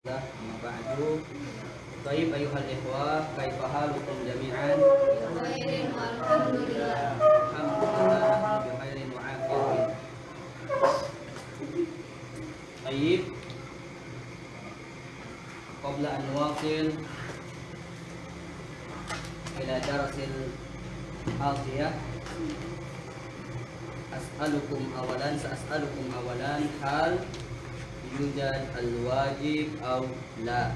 Amma ba'du. Tayyib ayuhal ikhwah, kaifa halukum jami'an? Khairin walhamdulillah. Alhamdulillah bi khairin wa afiyatin. Tayyib. Qabla an nuwasil ila darasil atiyah, sa'as'alukum awalan hal yujad al-wajib aw la.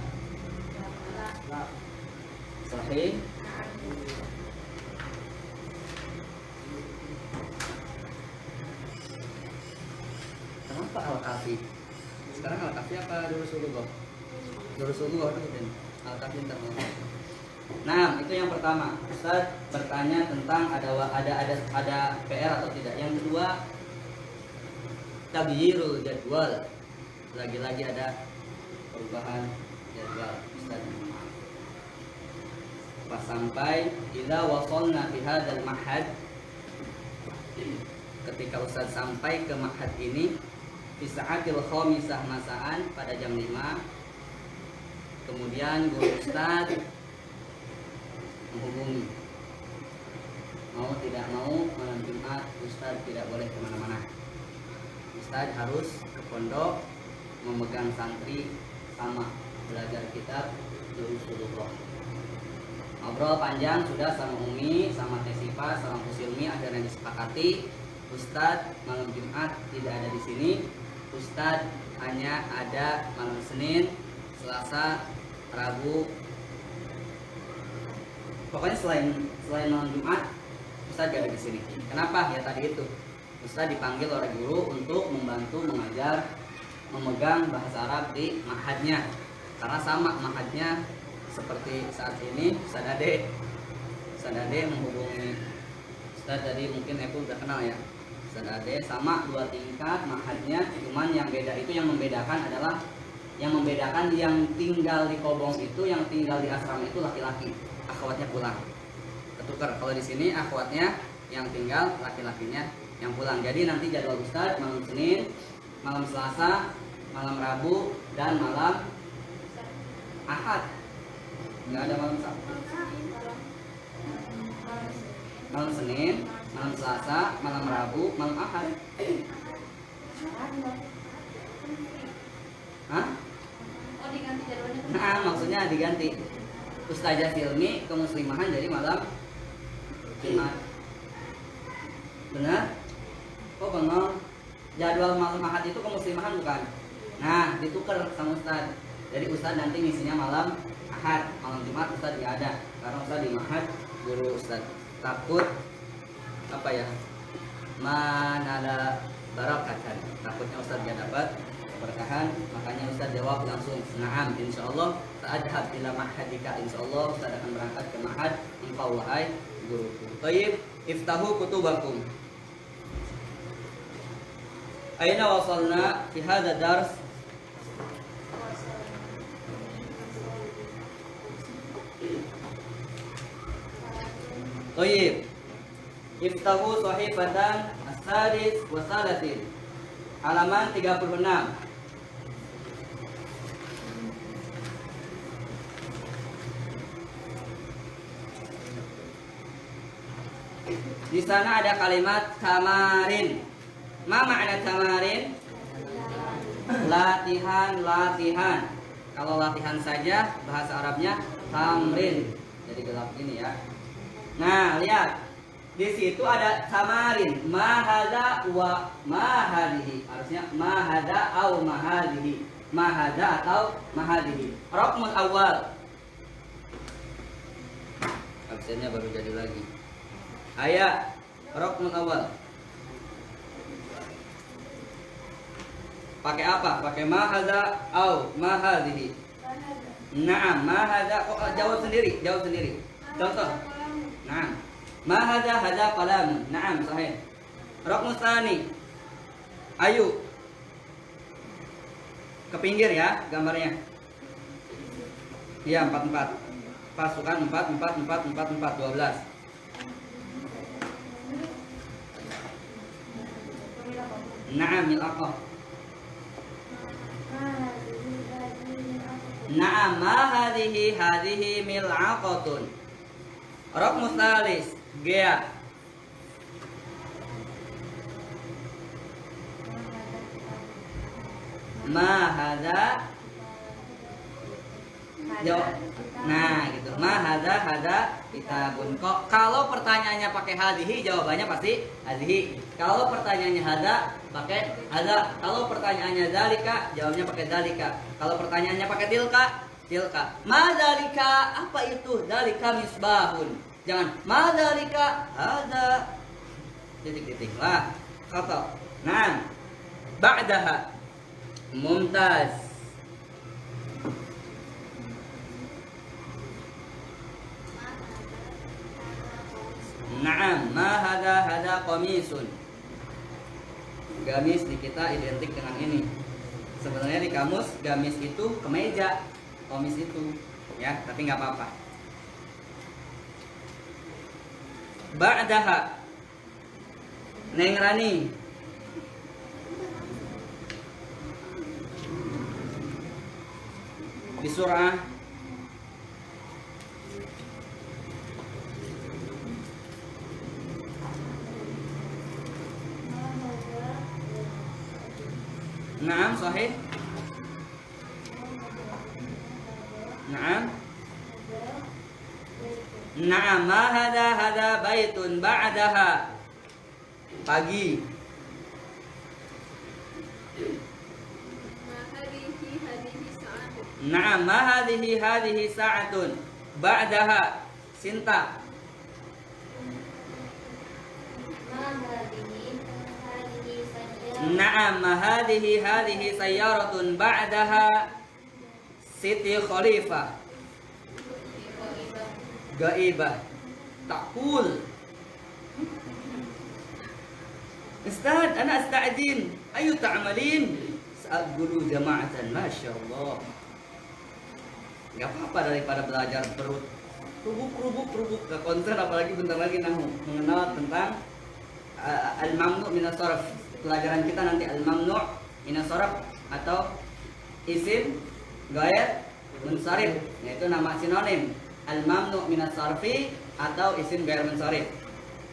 Sahih? Kenapa al-kafi? Sekarang al-kafi apa Durusulughah? Durusulughah itu kan al-kafi entar. Nah, itu yang pertama. Ustaz bertanya tentang ada PR atau tidak. Yang kedua, tabyiirul jadwal. Lagi-lagi ada perubahan jadwal. Ustaz, pas sampai idza wasalna fi hadzal ma'had, ketika Ustaz sampai ke ma'had ini fi sa'atil khamisah masaan pada jam 5, kemudian guru Ustaz menghubungi, mau tidak mau malam Jumat Ustaz tidak boleh kemana-mana. Ustaz harus ke pondok memegang santri sama belajar kitab Durusulughah. Ngobrol panjang sudah sama Umi, sama Tesipa, sama Kusilmi, akhirnya disepakati Ustaz malam Jumat tidak ada di sini. Ustaz hanya ada malam Senin, Selasa, Rabu. Pokoknya selain malam Jumat Ustaz gak ada di sini. Kenapa? Ya tadi itu. Ustaz dipanggil oleh guru untuk membantu mengajar, memegang bahasa Arab di ma'hadnya. Karena sama ma'hadnya seperti saat ini. Ustaz Ade menghubungi Ustaz tadi, mungkin aku udah kenal ya. Ustaz Ade sama 2 tingkat ma'hadnya, cuman yang beda itu, yang membedakan adalah yang tinggal di Kobong itu, yang tinggal di asrama itu laki-laki. Akhwatnya pulang. Ketukar, kalau di sini akhwatnya yang tinggal, laki-lakinya yang pulang. Jadi nanti jadwal Ustaz malam Senin, malam Selasa, malam Rabu, dan malam Ahad. Nggak ada malam Sabtu. Malam Senin, malam Selasa, malam Rabu, malam Ahad. Hah? Oh, diganti jadwalnya. Nah, maksudnya diganti. Ustazah Silmi ke muslimahan jadi malam Jumat. Benar? Kok bengong? Jadwal malam Ahad itu ke muslimahan bukan? Nah, ditukar sama Ustaz. Jadi Ustaz nanti ngisinya malam Ahad, malam Jumat Ustaz nggak ada. Karena Ustaz di Mahad guru Ustaz takut apa ya? Manala barakatan. Takutnya Ustaz nggak dapat keberkahan, makanya Ustaz jawab langsung, "Na'am, insyaallah sa'adhab ila ma'hadika." Insyaallah Ustaz akan berangkat ke Mahad engkau wahai guruku. Thayyib, iftahu kutubakum. Aina wasalna fi hadha dars? Thayyib, iftahu sahifatan as-sadis wa salasin, halaman 36. Di sana ada kalimat tamarin. Ma makna tamarin? Latihan. Kalau latihan saja bahasa Arabnya tamrin. Jadi gelap ini ya. Nah, lihat. Di situ ada tamarin. Ma hadza wa ma hadhihi. Harusnya ma hadza au ma hadhihi. Ma hadza atau ma hadhihi. Raqmul awal. Absennya baru jadi lagi. Ayat raqmul awal. Pakai apa? Pakai ma hadza au ma hadhihi. Naam, ma hadza. Jawab sendiri. Contoh. Naam. Ma hadza qalam. Naam, sahih. Raqmus tsani. Ayo. Ke pinggir ya gambarnya. Iya, 44. Pasukan 4 12. Naam, milaqah. Na'am, ma hadhihi mil'aqatun. Raqmu tsalis, Gea. Ma hadza. Jawab. Nah, gitu. Ma hadza kitabun. Kalau pertanyaannya pakai hadhihi, jawabannya pasti hadhihi. Kalau pertanyaannya hadza, pakai hadza. Kalau pertanyaannya dzalika, jawabnya pakai dzalika. Kalau pertanyaannya pakai tilka, tilka. Ma dzalika, apa itu? Dzalika misbahun. Jangan ma dzalika hadza. Titik-titik lah. Khata. Nah, ba'daha. Mumtaz. Naam, ma hada qamisun. Gamis di kita identik dengan ini. Sebenarnya di kamus gamis itu kemeja, qamis itu, ya, tapi nggak apa-apa. Ba'daha. Neng Rani. Bisur'ah. Naam, sahih. Naam. Naam, ma hada baitun ba'daha. Pagi. Naam, ma hadhihi sa'atun ba'daha. Sinta. Naam, ma hadhihi sayyaratun ba'daha. Siti Khalifah. Gaibah. Taqul. Ustaz, ana asta'din. Ayu ta'malin? Sa'gulu jama'atan. Masya Allah. Gak apa-apa daripada belajar perut rubuk gak konsen, apalagi bentar lagi mengenal tentang al-mamnu' minas sarf. Pelajaran kita nanti al-mamnu' minas sarf atau isim ghair munsharif, yaitu nama sinonim al-mamnu' minas sarfi atau isim ghair munsharif.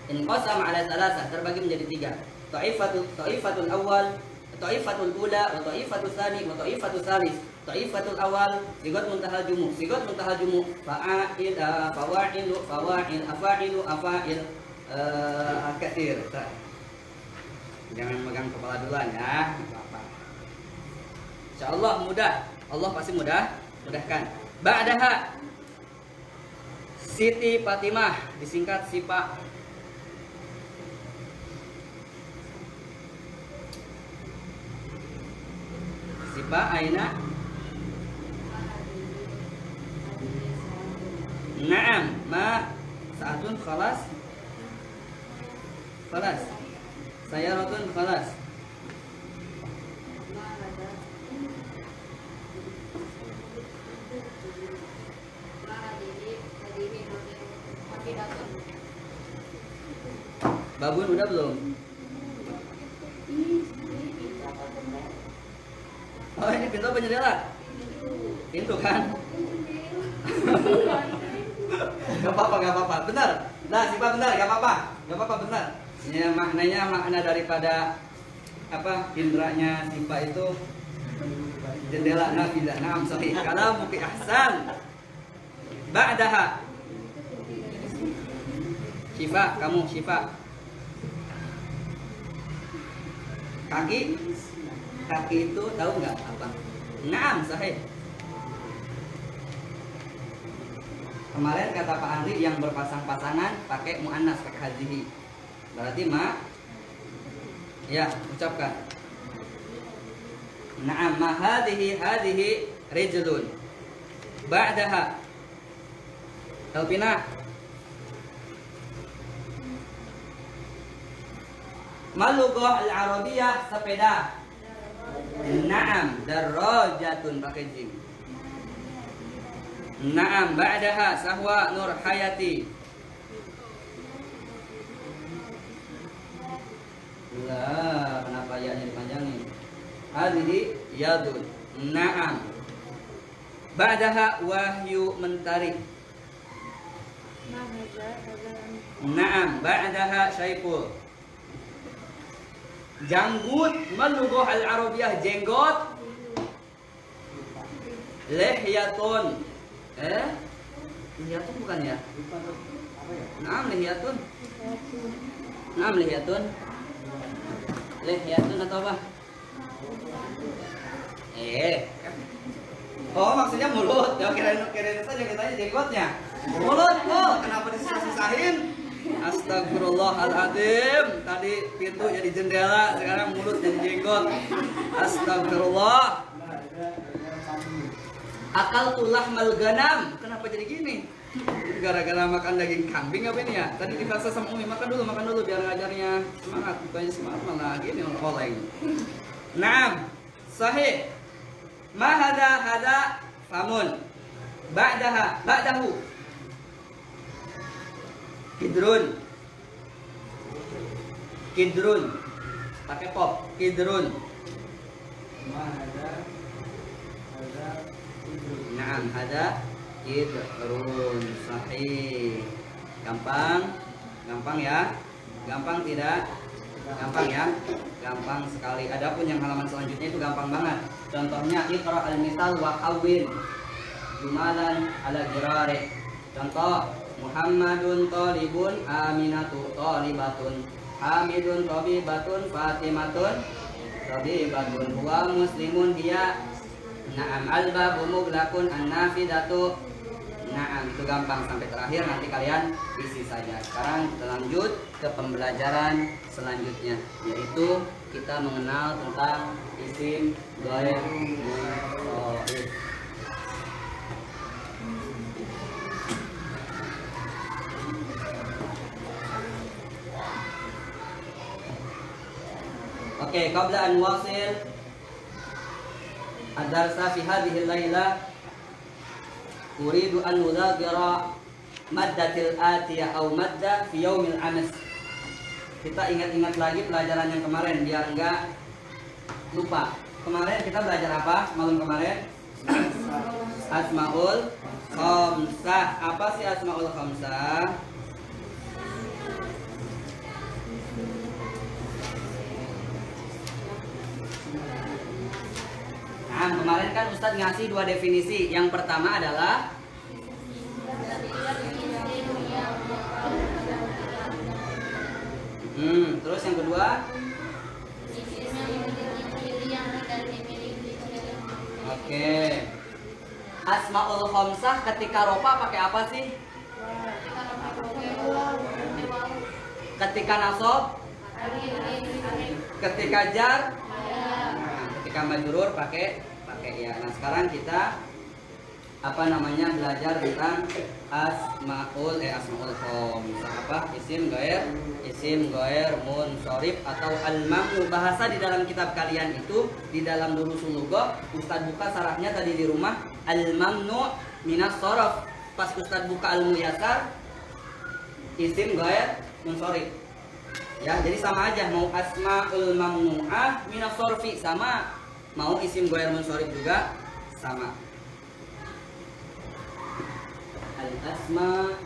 Inqasam ala salasah, terbagi menjadi tiga. Ta'ifatul awal, ta'ifatul ula, wa ta'ifatul tsani, wa ta'ifatul tsalis. Ta'ifatul awal sigat muntahal jumu, fa'il, fawailu, fawail, afailu, afail, katsir. Jangan megang kepala duluan ya, apa-apa. Insyaallah mudah. Allah pasti mudahkan. Ba'daha Siti Fatimah, disingkat Sipa. Sipa aina? Naam, ma sa'atun khalas. Sayaratun khalas. Babun udah belum? Oh, ini pintu apa jendela? Pintu kan? Gak apa-apa. Benar. Nah, Sipa benar, gak apa-apa, benar. Ya, makna daripada apa indranya Sipa itu jendela nafidah. Naam, sahih. Kalau mufi ahsan. Ba'daha. Syifa. Kaki itu tahu nggak apa? Naam, sahih. Kemarin kata Pak Andri yang berpasang-pasangan pakai muannas, pakai hadhihi. Berarti ya, ucapkan. Naam, ma hadhihi rijlun. Ba'daha. Alpina. Malughah al-Arabiyah sepeda. Naam, darajatun pakai jim. Naam, ba'daha Sahwa Nur Hayati. Lah, kenapa ya-nya dipanjangin? Hadhihi yadun. Naam. Ba'daha wahyu mentari. Naam, ba'daha syaiful. Janggut malughah al-arabiyah jenggot. Lihyatun. Lihyatun bukan ya? Naam lihyatun. Naam lihyatun. Lihyatun atau apa? Oh maksudnya mulut. Ya kirain saja kita tanya jenggotnya. Mulut kok. Kenapa disusah-susahin? Astagfirullahaladzim. Tadi pintu jadi jendela, sekarang mulut jadi jenggot. Astagfirullah. Akal tulah malganam. Kenapa jadi gini? Gara-gara makan daging kambing apa ini ya? Tadi dipaksa sama Umi makan dulu biar ngajarnya semangat. Bukannya semangat malah gini oleng. Naam, sahih. Ma hada famun. Ba'dahu. Kidrun. Pakai pop. Kidrun. Ma hada kidrun. Naam, hada kidrun. Sahih. Gampang ya? Gampang tidak? Gampang ya? Gampang sekali. Adapun yang halaman selanjutnya itu gampang banget. Contohnya iqra al-misal wa qawwin jumalan ala girari. Contoh Muhammadun talibun, Aminatu talibatun, Hamidun tabibatun, Fatimatun tabibatun, huwa muslimun dia. Naam, al-babu mughlaqun, an-nafidatu. Naam, itu gampang sampai terakhir, nanti kalian isi saja. Sekarang kita lanjut ke pembelajaran selanjutnya, yaitu kita mengenal tentang isim ghair munsharif. Oke, qabla an wasil ad-darsa fi hadhihi al-lailah uridu an nudhakira maddatil atiyah atau maddah fi yaumil amas. Kita ingat-ingat lagi pelajaran yang kemarin biar enggak lupa. Kemarin kita belajar apa? Malam kemarin Asmaul Khamsah. Apa sih Asmaul Khamsah? Nah, kemarin kan Ustadz ngasih dua definisi. Yang pertama adalah terus yang kedua oke. Asmaul Khamsah ketika rofa pakai apa sih? Ketika nasab, ketika jar, ketika majrur pakai ya. Nah, sekarang kita belajar tentang asmaul khamsah. Apa? Isim ghair munsharif atau al-mamnu. Bahasa di dalam kitab kalian itu di dalam durusul lughah, Ustaz buka sarahnya tadi di rumah, al-mamnu minas sharaf. Pas Ustaz buka al-muyassar, isim ghair munsharif. Ya, jadi sama aja, mau asmaul mamnu'ah minas sharfi sama, mau isim ghair munsharif juga sama. Al-asma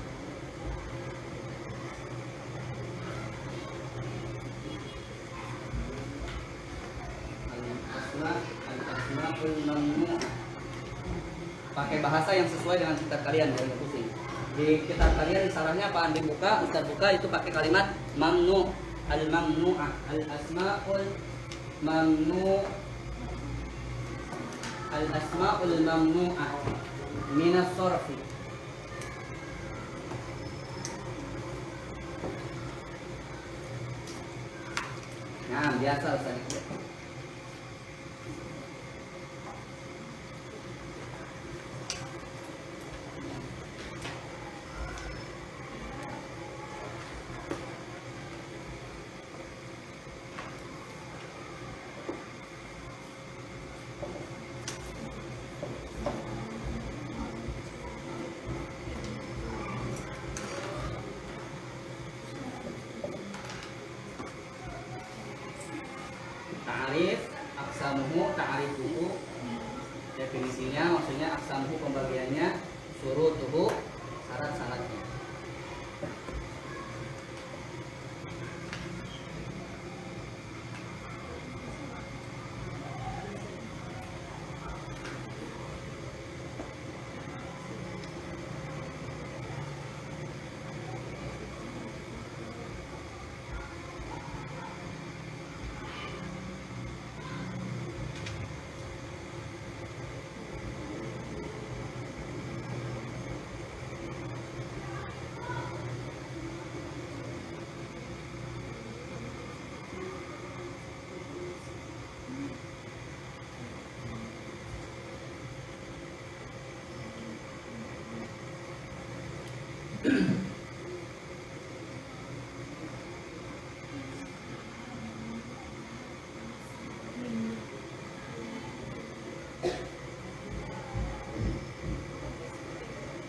al-asmaul mamnu'ah. Pakai bahasa yang sesuai dengan kitab kalian, jangan pusing. Di kitab kalian sarahnya apa? Andi buka, Ustaz buka, itu pakai kalimat mamnu, al-mamnu'ah, al-asmaul mamnu, al-asmaul mamnu'ah minas sharfi. Nah, biasa Ustaz.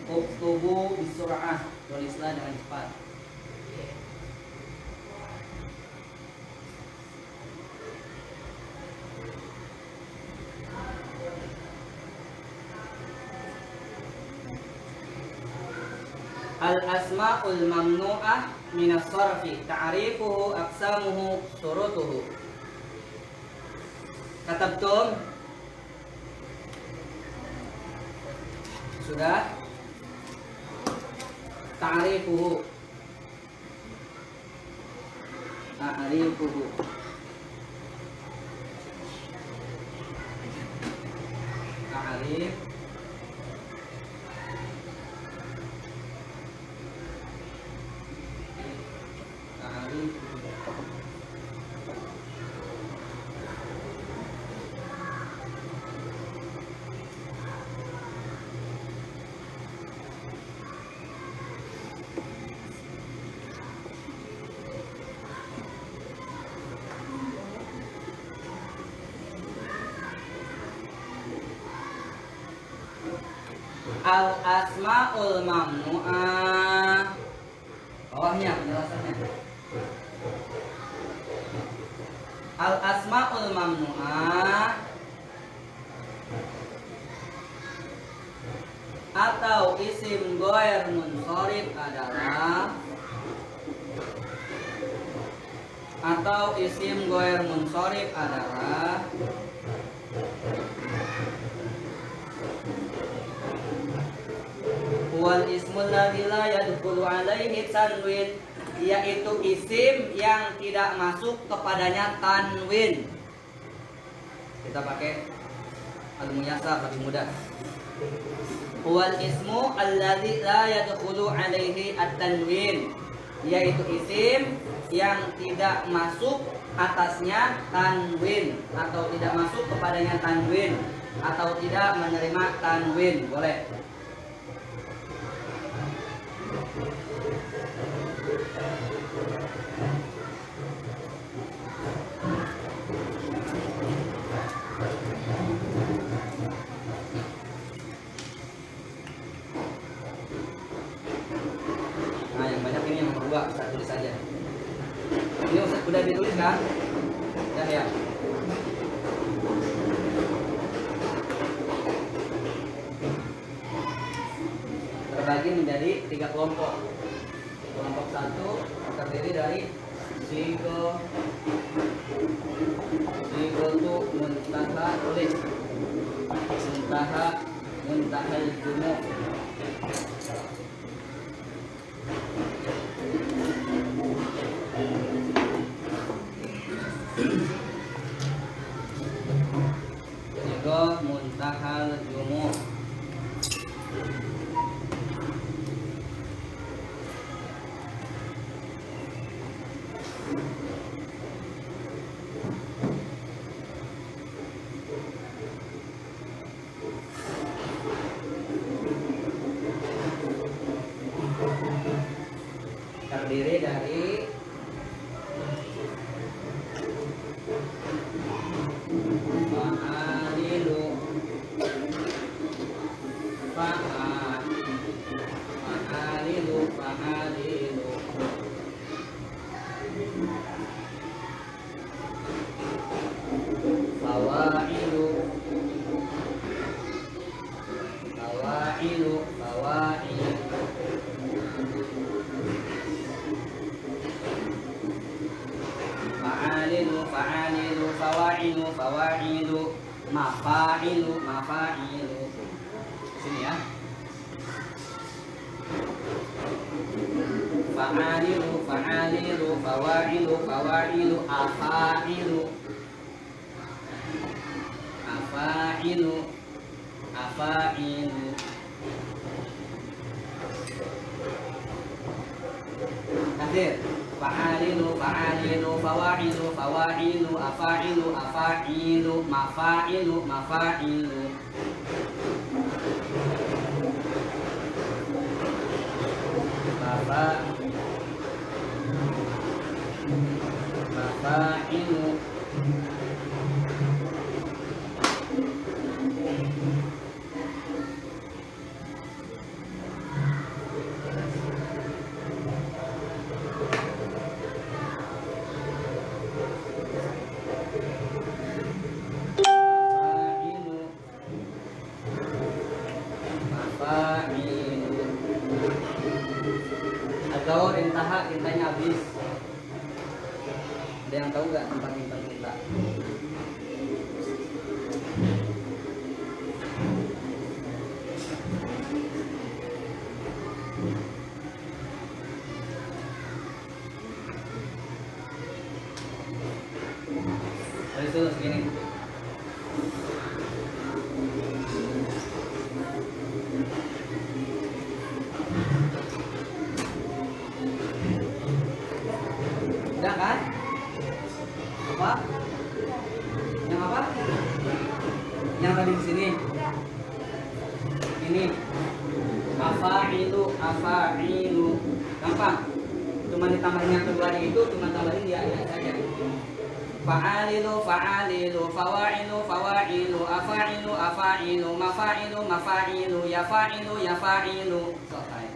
Uktubu bisur'ah, tulislah dengan cepat. Al-asma'ul mamnu'ah minas sarfi ta'rifuhu aqsamuhu syurutuhu. Katabtum? Sudah? Ta'rifuhu. Ta'rifuhu. Ta'rif. Al-asma'ul mamnu'ah. Bawahnya penjelasannya. Al-asma'ul mamnu'ah atau isim ghair munsharif adalah wal ismul ladzi la yadkhulu alaihi tanwin, yaitu isim yang tidak masuk kepadanya tanwin. Kita pakai al-muyassar lebih mudah. Wal ismu alladzi la yadkhulu alaihi at-tanwin, yaitu isim yang tidak masuk atasnya tanwin atau tidak masuk kepadanya tanwin atau tidak menerima tanwin. Boleh. Nah, yang banyak ini yang nomor 2, Ustaz tulis saja. Ini Ustaz udah ditulis kan? Ya. Terbagi menjadi 3 kelompok. Kelompok 1 terdiri dari sigo tu muntaha, tulis muntahal jumu. Sigo muntahal jumu. Terdiri dari fa'alilu, fa'alilu, fawa'ilu, fawa'ilu, mafa'ilu. Sini ya. Fa'alilu, fawa'ilu, afa'ilu. Hadir. Fa'alilu, fawa'ilu, afa'ilu, mafa'ilu. mafa'ilu. Atau intaha, tintanya habis. Ada yang tahu nggak tempat tinta? Terus itu segini. Udah kan? Apa? Yang apa? Yang tadi di sini. Ini. Afa'ilu. Gampang. Cuma ditambahin yang kedua itu, cuma tambahin ya saja. Fa'alilu, fawa'ilu, afa'ilu, mafa'ilu, yafa'ilu. Selesai.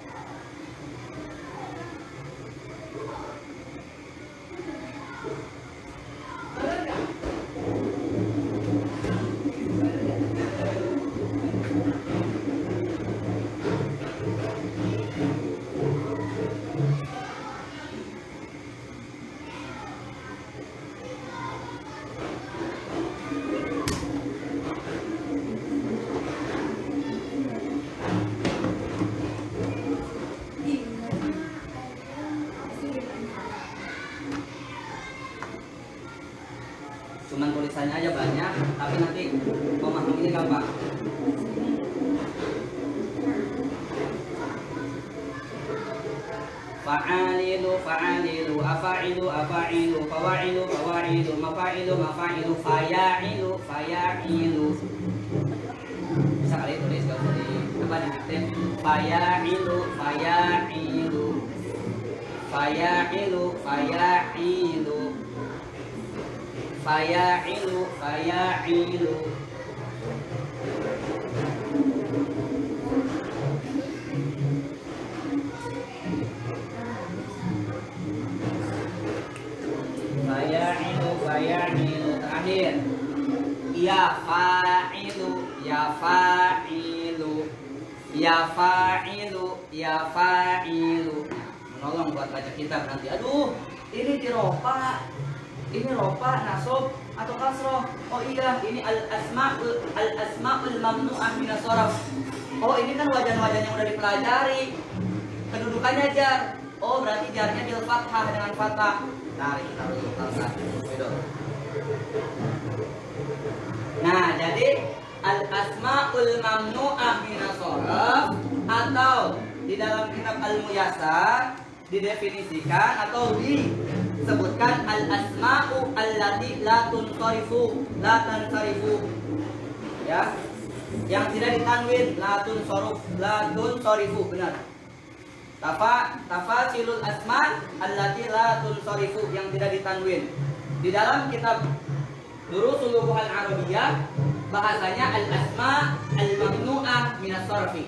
Cuman tulisannya aja banyak, tapi nanti memahaminya gampang. Fa'alilu, afa'ilu, fawa'ilu, mafa'ilu, faya'ilu. Bisa kali tulis kalau di apa dikit. Faya'ilu, terakhir. Ya fa'ilu. Menolong buat baca kitab nanti. Aduh, ini diropa. Ini ropa, nasab atau kasroh. Oh iya, ini al-asma'ul mamnu'ah minas sharaf. Oh ini kan wajan-wajan yang udah dipelajari. Kedudukannya jar. Oh berarti jarnya bil fathah dengan fathah. Tarik kita dulu Nah, jadi al-asma'ul mamnu'ah minas sharaf atau di dalam kitab Al-Muyassar didefinisikan atau disebutkan al-asma'u allati la tansarifu, ya, yang tidak ditanwin, la tunsarifu, benar. Tafasilul asma allati la tunsarifu, yang tidak ditanwin. Di dalam kitab Durusul Lughah Al-Arabiyyah bahasanya al-asma al-mamnu'ah minas sarfi.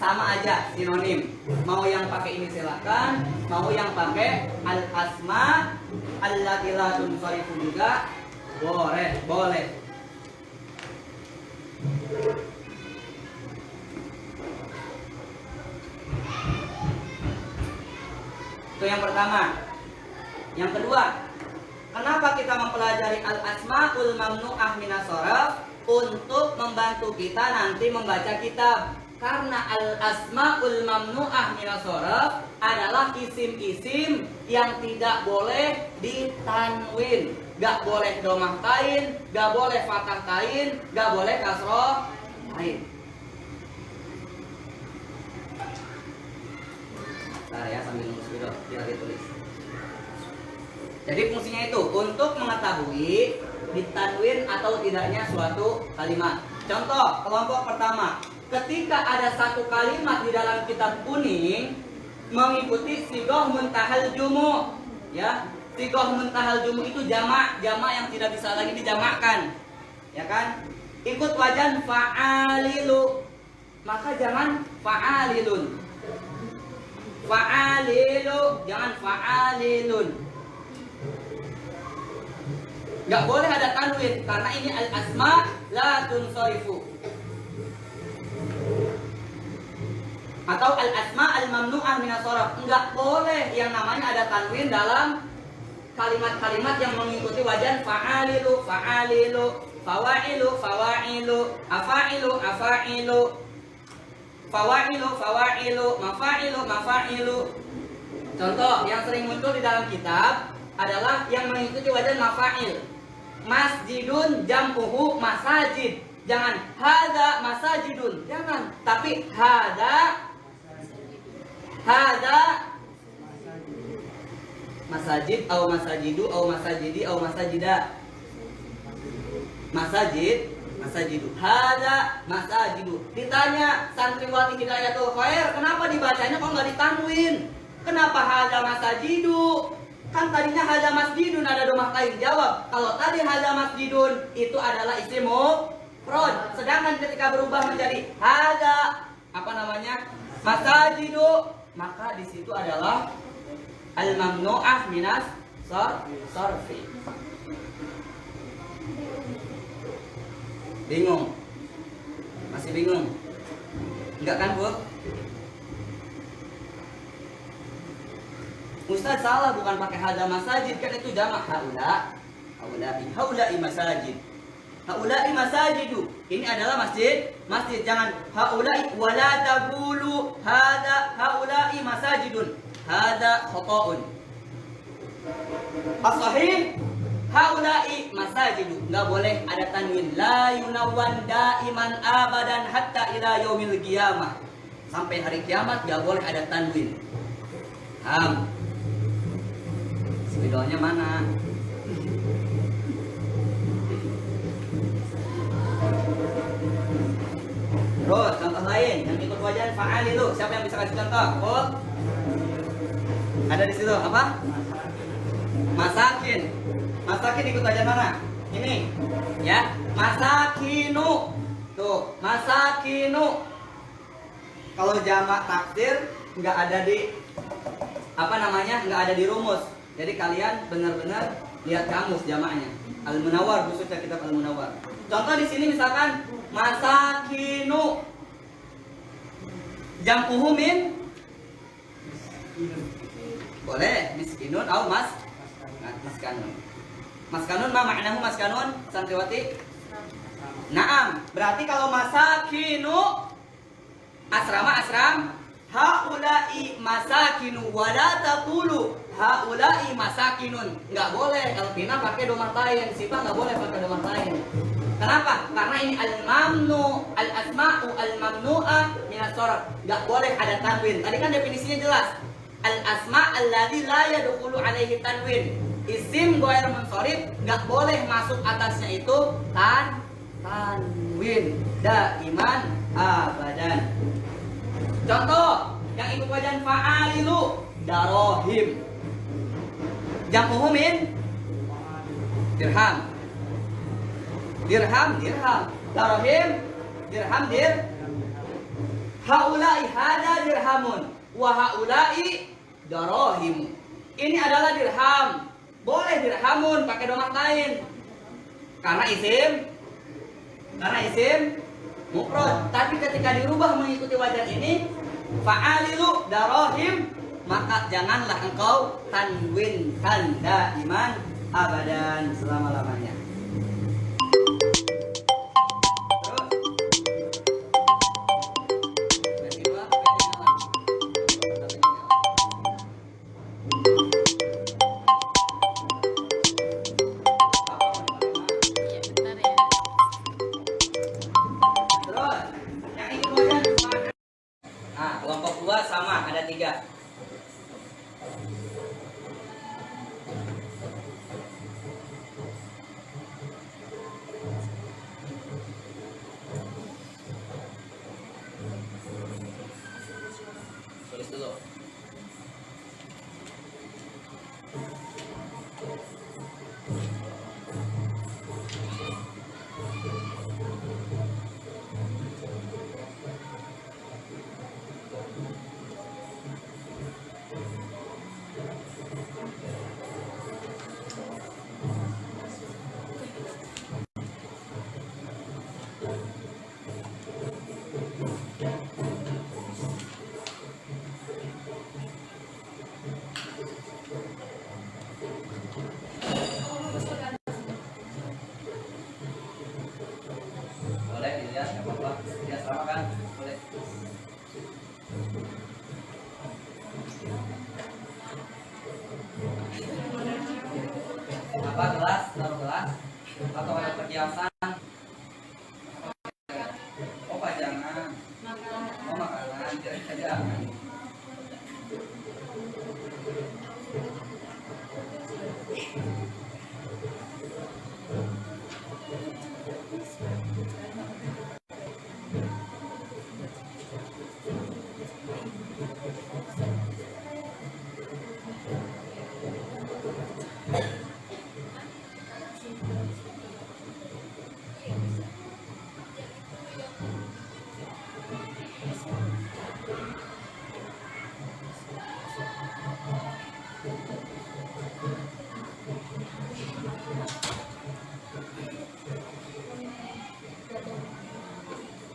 Sama aja, sinonim. Mau yang pakai ini silakan, mau yang pakai al-asma allati la tunsarifu juga boleh. Itu yang pertama. Yang kedua, kenapa kita mempelajari al-asmaul mamnu'ah minas sharaf? Untuk membantu kita nanti membaca kitab. Karena al-asma'ul mamnu'ah minas sharaf adalah isim-isim yang tidak boleh ditanwin. Gak boleh domah tain, gak boleh fathah tain, gak boleh kasroh tain. Bentar ya, sambil nulis video, biar ditulis. Jadi fungsinya itu untuk mengetahui ditanwin atau tidaknya suatu kalimat. Contoh, kelompok pertama. Ketika ada satu kalimat di dalam kitab kuning mengikuti sigoh muntahal jumu. Ya, sigoh muntahal jumu itu jamak yang tidak bisa lagi dijamakkan. Ya kan? Ikut wajan fa'alilu. Maka jangan fa'alilun. Fa'alilu, jangan fa'alilun. Gak boleh ada tanwin karena ini al-asma la tunsarifu. Atau al-asma al-mamnu'ah minas sharaf. Enggak boleh yang namanya ada tanwin dalam kalimat-kalimat yang mengikuti wajan fa'alilu, fa'alilu, fawa'ilu, fawa'ilu, afa'ilu, afa'ilu, fawa'ilu, fawa'ilu, mafa'ilu, mafa'ilu. Contoh yang sering muncul di dalam kitab adalah yang mengikuti wajan mafa'il. Masjidun jam'uhu masajid. Jangan hada masajidun, jangan. Tapi hada masajid atau masajidu atau masajidi atau masajida. Masajid, masajidu. Hada masajidu. Ditanya santriwati Hidayatul Khair, kenapa dibacanya kok nggak ditanwin? Kenapa hada masajidu? Kan tadinya hada masjidun ada domah kain. Jawab, kalau tadi hada masjidun itu adalah isim mufrad. Sedangkan ketika berubah menjadi hada masajidu, maka di situ adalah al-mamnu'ah minas sarfi. Bingung? Masih bingung? Enggak kan, Bu? Ustaz salah, bukan pakai hada masajid, kan itu jamak haula'i masajid. Haula'i masajidu. Ini adalah masjid. Jangan haula'i wala taqulu hada haula'i masajidun. Hada khata'un. As-sahih haula'i masajidu. Enggak boleh ada tanwin. La yunawwan daiman abadan hatta ila yaumil qiyamah. Sampai hari kiamat enggak boleh ada tanwin. Spidolnya mana? Terus contoh lain yang ikut wajan fa'alilu. Siapa yang bisa kasih contoh? Oh. Ada di situ apa? Masakin. Masakin ikut wajan mana? Ini. Ya, masakinu. Tuh, masakinu. Kalau jamak taksir nggak ada di nggak ada di rumus. Jadi kalian benar-benar lihat kamus jamaknya. Al-Munawwar, khususnya kitab Al-Munawwar. Contoh di sini misalkan masakinu jam'uhu min, boleh miskinun atau maskanun. Maskanun ma ma'nahu maskanun santriwati? Naam. Berarti kalau masakinu asram haula'i masakinu wala taqulu haula'i masakinun. Enggak boleh kalau Tina pakai domah tain, Sipa enggak boleh pakai domah tain. Kenapa? Karena ini al-mamnu, al-asma'u al-mamnu'ah minas sharaf. Enggak boleh ada tanwin. Tadi kan definisinya jelas. Al-asma' alladzi la yadkhulu alaihi tanwin. Isim ghair munsharif enggak boleh masuk atasnya itu tanwin daiman abadan. Contoh yang ikut wajan fa'alilu darohim. Jam'uhu min dirham. Darohim dirham. Haula'i hada dirhamun wa haula'i darohim. Ini adalah dirham. Boleh dirhamun pakai domah tain. Karena isim mufrad. Tapi ketika dirubah mengikuti wajan ini fa'alilu darohim, maka janganlah engkau tanwinkan daiman abadan, selama-lamanya. Kelompok 2 sama, ada 3. Tulis dulu. Boleh dilihat, nggak apa-apa. Dia sama kan? Boleh. Apa gelas? Taruh gelas? Atau ada perhiasan? Oh pajangan. Oh makanan. Jadi jangan.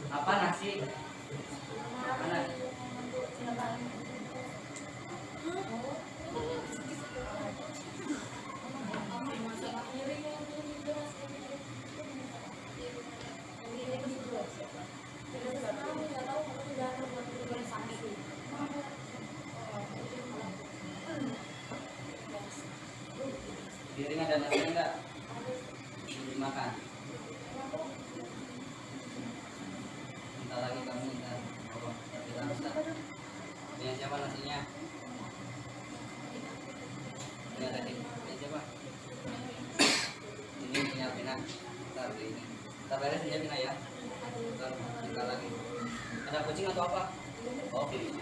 Apa nasi? Mana? Piring ada nasinya enggak? Dimakan. Minta lagi kamu minta. Oh, kita bisa. Punya siapa nasinya? Punya tadi. Punya siapa? Ini punya Pina. Ntar ini. Ntar beres punya Pina ya. Ntar minta lagi. Ada kucing atau apa? Oh, ini.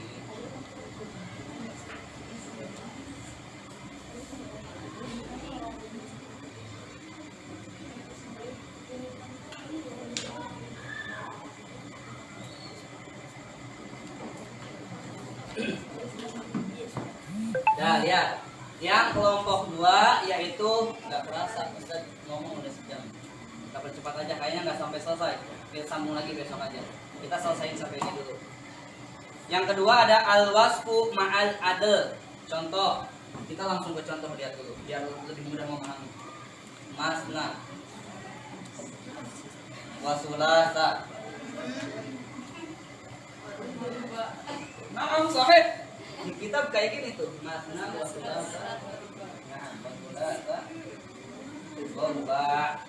Nah, lihat. Yang kelompok 2 yaitu nggak kerasa, Ustaz ngomong udah sejam. Kita percepat aja, kayaknya nggak sampai selesai. Kita sambung lagi besok aja. Kita selesaiin sampai ini dulu. Yang kedua ada al-wasfu ma'al adl. Contoh. Kita langsung ke contoh lihat dulu biar lebih mudah memahami. Masna wasulasa. Naam sahih. Di kitab kayak gini tuh, masna wasulasa. Nah, wasulasa. Warba.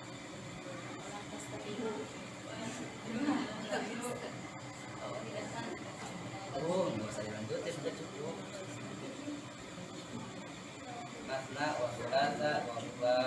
Oh, nggak usah dilanjutin, sudah cukup. Masna wasulasa warba.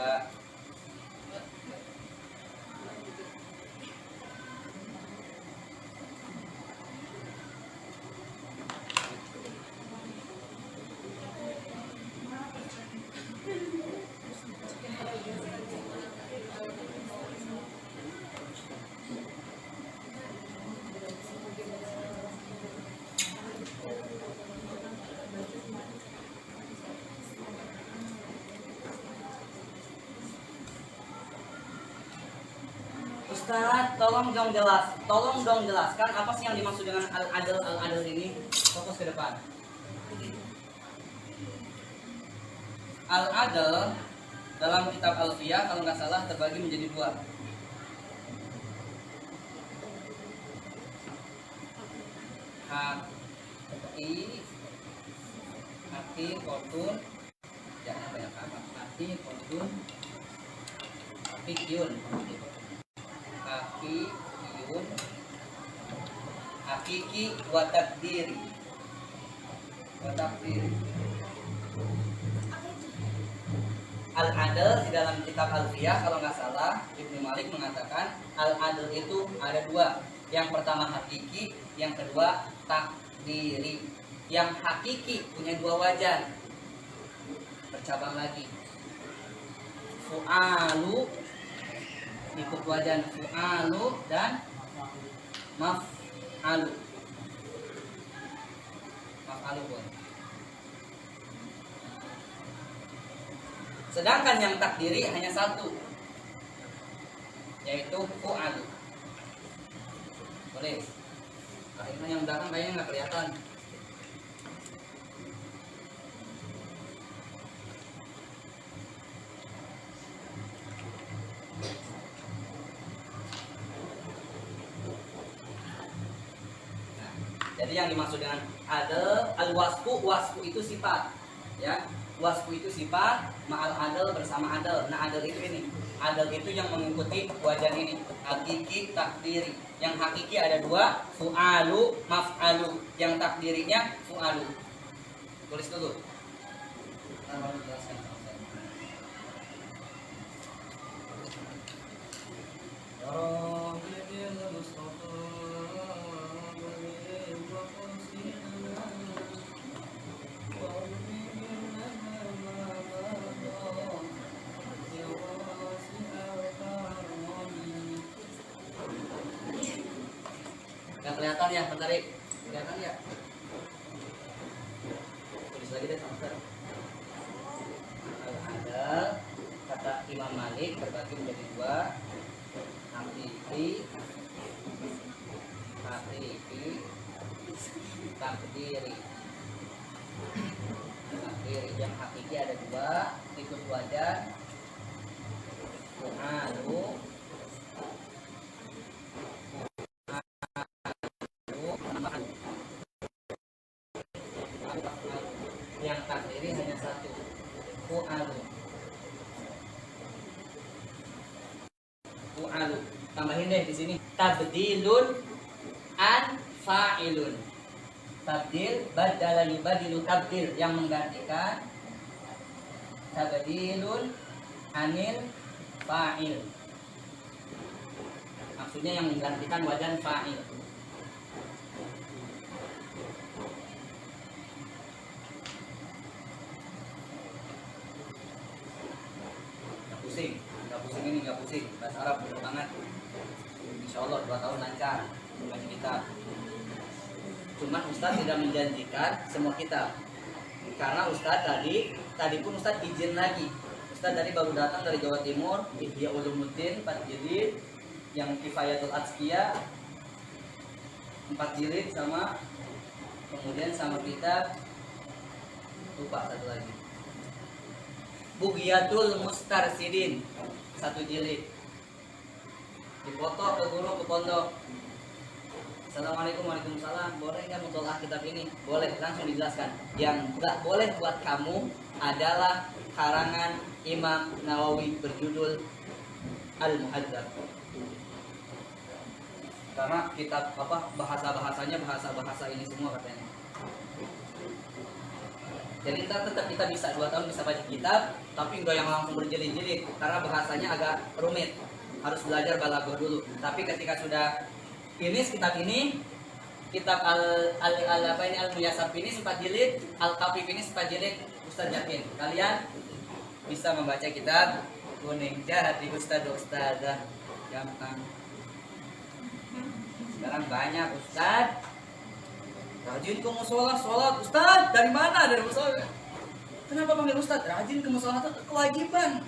Ustaz, tolong dong jelaskan apa sih yang dimaksud dengan al-adl ini? Fokus ke depan. Al-adl dalam kitab Alfiyah kalau nggak salah terbagi menjadi 2. Hati kotun, jangan banyak apa. Hati kotun, fikyun. Hakiki wa takdiri. Al-adl di dalam kitab Alfiyah kalau nggak salah Ibnu Malik mengatakan al-adl itu ada 2. Yang pertama hakiki, yang kedua takdiri. Yang hakiki punya 2 wajan. bercabang lagi. Fu'alu ikut wajan fu'alu dan maf'alu. Maf'alu pun. Sedangkan yang takdiri hanya satu, yaitu fu'alu. Boleh. Karena yang belakang kayaknya nggak kelihatan. Jadi yang dimaksud dengan adal, al-wasfu, wasfu itu sifat, ya. Wasfu itu sifat, ma'al adal bersama adal. Nah, adal itu ini. Adal itu yang mengikuti wajan ini, hakiki, takdiri. Yang hakiki ada dua, fu'alu, maf'alu. Yang takdirinya fu'alu. Tulis dulu. Ntar baru jelaskan. Nggak kelihatan ya, bentar. Kelihatan ya? Tulis lagi deh, Ustaz. Ada kata Imam Malik terbagi menjadi dua, hakiki, takdiri. Takdiri yang hakiki ada dua, ikut wajan, fu'alu, yang takdiri hanya satu, fu'alu. Fu'alu. Tambahin deh di sini. Tabdilun an fa'ilun. Tabdil badala yubadilu tabdil yang menggantikan tabdilun anil fa'il. Maksudnya yang menggantikan wajan fa'il. Nggak pusing ini, nggak pusing. Bahasa Arab betul banget. Insya Allah 2 tahun lancar ngaji kita. Cuma Ustadz tidak menjanjikan semua kita, karena Ustadz tadi pun Ustadz izin lagi. Ustadz dari baru datang dari Jawa Timur, Ihya Ulumuddin 4 jilid, yang Kifayatul Atqiyah 4 jilid, sama kemudian sama kitab lupa satu lagi, Bughyatul Mustarsidin 1 jilid. Dipoto ke guru ke pondok. Assalamualaikum, waalaikumsalam. Boleh nggak mutolaah kitab ini? Boleh, langsung dijelaskan. Yang nggak boleh buat kamu adalah karangan Imam Nawawi berjudul Al-Muhadzab. Karena kitab bahasa-bahasanya bahasa ini semua katanya. Jadi tetap kita bisa 2 tahun bisa baca kitab, tapi enggak yang langsung berjilid-jilid karena bahasanya agak rumit. Harus belajar balaghah dulu. Tapi ketika sudah finish kitab ini, kitab Al-Muyassar finish 4 jilid, Al-Kafi finish 4 jilid, Ustaz yakin kalian bisa membaca kitab kuning di ustaz-ustazah gampang. Sekarang banyak ustaz rajin ke musola sholat. Ustaz dari mana? Dari musola. Kenapa panggil ustaz? Rajin ke musola itu kewajiban.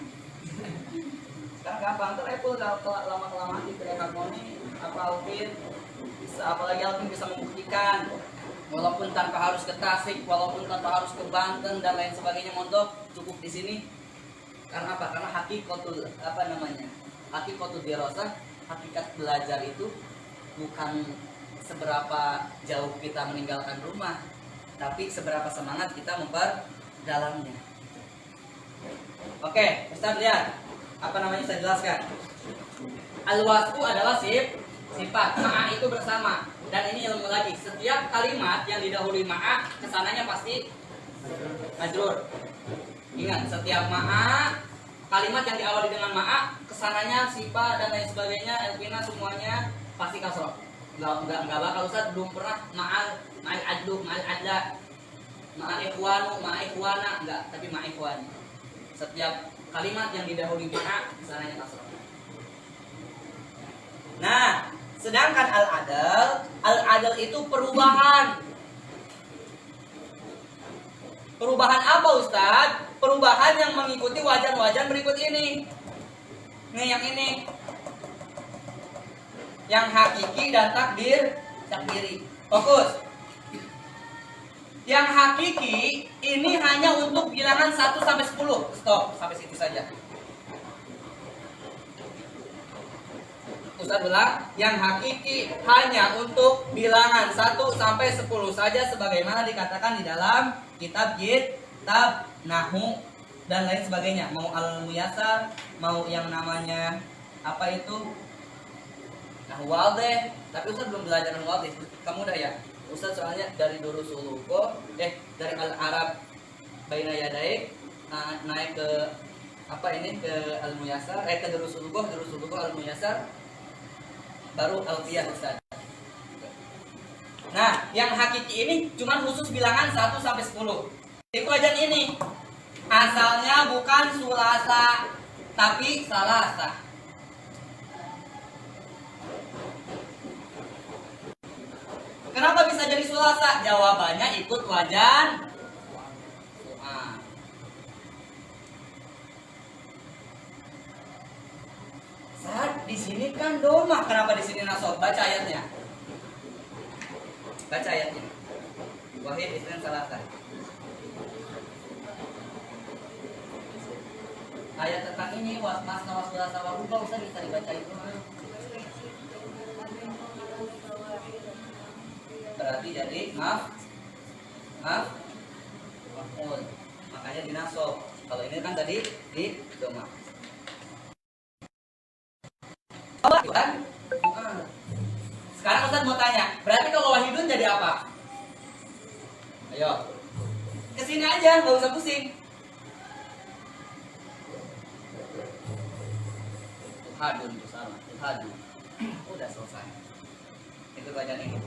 Sekarang gampang tuh Apple lama-kelamaan di harmoni apa Alvin bisa, apalagi Alvin bisa membuktikan walaupun tanpa harus ke Tasik, walaupun tanpa harus ke Banten dan lain sebagainya, mondok cukup di sini. Karena apa? Karena hakikatul hakikatul dirasah, hakikat belajar itu bukan seberapa jauh kita meninggalkan rumah, tapi seberapa semangat kita memperdalamnya. Oke, Ustaz lihat saya jelaskan. Al-wasfu adalah sifat, ma'a itu bersama. Dan ini ilmu lagi, setiap kalimat yang didahului ma'a kesananya pasti majrur. Ingat, setiap ma'a, kalimat yang diawali dengan ma'a kesananya sifat dan lain sebagainya, elpina semuanya pasti kasroh. Enggak bakal Ustaz belum pernah ma'al adlu, ma'al adla. Ma'ikhwanu, ma'ikhwana, enggak, tapi ma'ikhwan. Setiap kalimat yang didahului ma'a misalnya kasrah. Nah, sedangkan al-adal itu perubahan. Perubahan apa Ustadz? Perubahan yang mengikuti wajan-wajan berikut ini. Nih yang ini. Yang hakiki dan takdiri. Fokus. Yang hakiki ini hanya untuk bilangan 1 sampai 10. Stop, sampai situ saja. Ustaz bilang, yang hakiki hanya untuk bilangan 1 sampai 10 saja sebagaimana dikatakan di dalam kitab Nahwu dan lain sebagainya. Mau al-muyasar, mau yang namanya apa itu? Nahwu wadih. Tapi Ustaz belum belajar Nahwu wadih. Kamu udah ya? Ustaz soalnya dari Durusul Lughah, dari Al-Arab Baina Yadai naik ke apa ini ke Al-Muyasar, ke Durusul Lughah Al-Muyasar, baru Alfiyah Ustaz. Nah, yang hakiki ini cuma khusus bilangan 1 sampai 10. Itu wajan ini asalnya bukan sulasa tapi salasa. Kenapa bisa jadi sulasa? Jawabannya ikut wajan. Saat di sini kan domah, kenapa di sini nasab? Baca ayatnya. Wahid isnan salasa. Ayat tentang ini mas sulasa wa ruba Ustaz bisa dibaca itu. Berarti jadi maf'ul. Makanya dinasob. Kalau ini kan tadi di domah. Kan? Sekarang Ustaz mau tanya, berarti kalau wahidun jadi apa? Ayo. Kesini aja, nggak usah pusing. Tuhadun itu sama. Tuhadun. Udah selesai. Itu wajan ini.